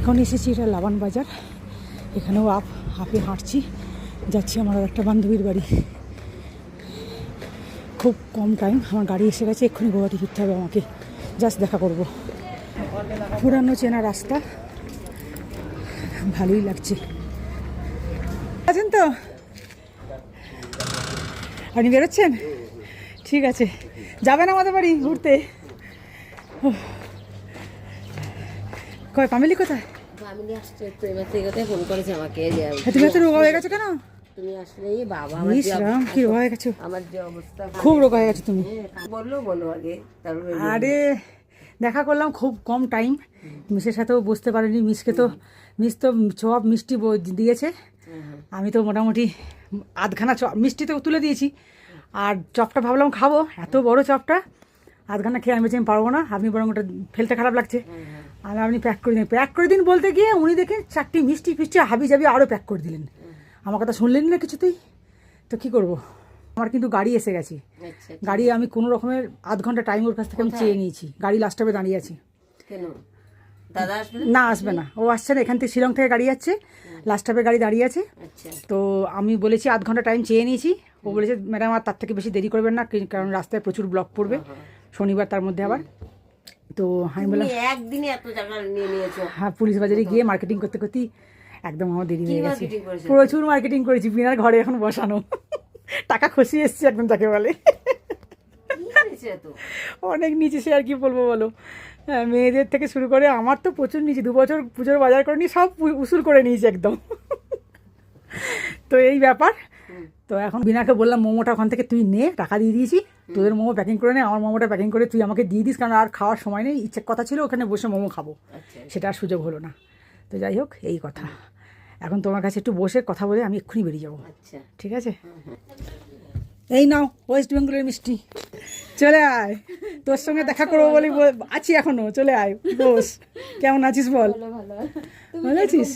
এখন এসেছি এটা লাবান বাজার, এখানেও হাঁপে হাঁটছি, যাচ্ছি আমার আর একটা বান্ধবীর বাড়ি। খুব কম টাইম, আমার গাড়ি এসে গেছে, এক্ষুনি গুয়াহাটি ফিরতে হবে আমাকে, জাস্ট দেখা করব। পুরানো চেনা রাস্তা, ভালোই লাগছে। আছেন তো আপনি, বেরোচ্ছেন? ঠিক আছে, যাবেন আমাদের বাড়ি ঘুরতে? কয় ফ্যামিলি কোথায়? ফ্যামিলি আসছে তো, এবার থেকে কোথায় ফোন করেছে আমাকে যে তুমি এত রোগা হয়ে গেছো কেন? তুমি আসলে বাবা রাম, কি রোগা হয়ে গেছো? আমার যে অবস্থা, খুব রোগা হয়ে গেছো তুমি। বলো আগে তারপরে। আরে দেখা করলাম খুব কম টাইম, মিসের সাথেও বসতে পারিনি। মিস তো চপ মিষ্টি দিয়েছে, আমি তো মোটামুটি আধখানা চপ মিষ্টি তো তুলে দিয়েছি, আর চপটা ভাবলাম খাবো, এত বড় চপটা আধখানা খেয়ে আমি পারবো না, আপনি বরং ওটা ফেলতে খারাপ লাগছে, আর আপনি প্যাক করে দিন বলতে গিয়ে উনি দেখে 4টি মিষ্টি ফিষ্টি হাবি জাবি আরও প্যাক করে দিলেন। আমার কথা শুনলেন না কিছুতেই, তো কী করবো। আমার কিন্তু গাড়ি এসে গেছে, গাড়ি আমি কোনো রকমের আধ ঘন্টা টাইম ওর কাছ থেকে আমি চেয়ে নিয়েছি, গাড়ি লাস্ট স্টপে দাঁড়িয়ে আছি। দাদা আসবে না, আসবে না, ও আসছে না, এখান থেকে শিলং থেকে গাড়ি যাচ্ছে, লাস্ট স্টপে গাড়ি দাঁড়িয়ে আছে। তো আমি বলেছি আধ ঘন্টা টাইম চেয়ে নিয়েছি, ও বলেছে ম্যাডাম আর তার থেকে বেশি দেরি করবেন না, কারণ রাস্তায় প্রচুর ব্লক পড়বে, শনিবার তার মধ্যে আবার। তো আমি বললাম একদিনে এত জায়গা নিয়ে নিয়েছো। হ্যাঁ, পুলিশ বাজারে গিয়ে মার্কেটিং করতে করতেই একদম আমার দেরি হয়ে গেছে, প্রচুর মার্কেটিং করেছি, বিনার ঘরে এখন বসানো, টাকা খসি এসছে একদম, তাকে বলে অনেক নিচে, সে আর কি বলবো বলো। হ্যাঁ, মেয়েদের থেকে শুরু করে আমার তো প্রচুর নিচে, 2 বছর পুজোর বাজার করে নিয়ে সব উসুল করে নিয়েছি একদম। তো এই ব্যাপার। তো এখন বিনাকে বললাম মোমোটা ওখান থেকে তুই নে, টাকা দিয়ে দিয়েছি, তোদের মোমো প্যাকিং করে নে, আমার মোমোটা প্যাকিং করে তুই আমাকে দিয়ে দিস, কারণ আর খাওয়ার সময় নেই, ইচ্ছে কথা ছিল ওখানে বসে মোমো খাবো, সেটা আর সুযোগ হলো না। তো যাই হোক, এই কথা। এখন তোমার কাছে একটু বসে কথা বলে আমি এক্ষুনি বেরিয়ে যাবো, ঠিক আছে? এই নাও ওয়েস্ট বেঙ্গলের মিষ্টি, চলে আয়, তোর সঙ্গে দেখা করবো বলি আছি এখনো, চলে আয় বস। কেমন আছিস বল? ভালো আছিস?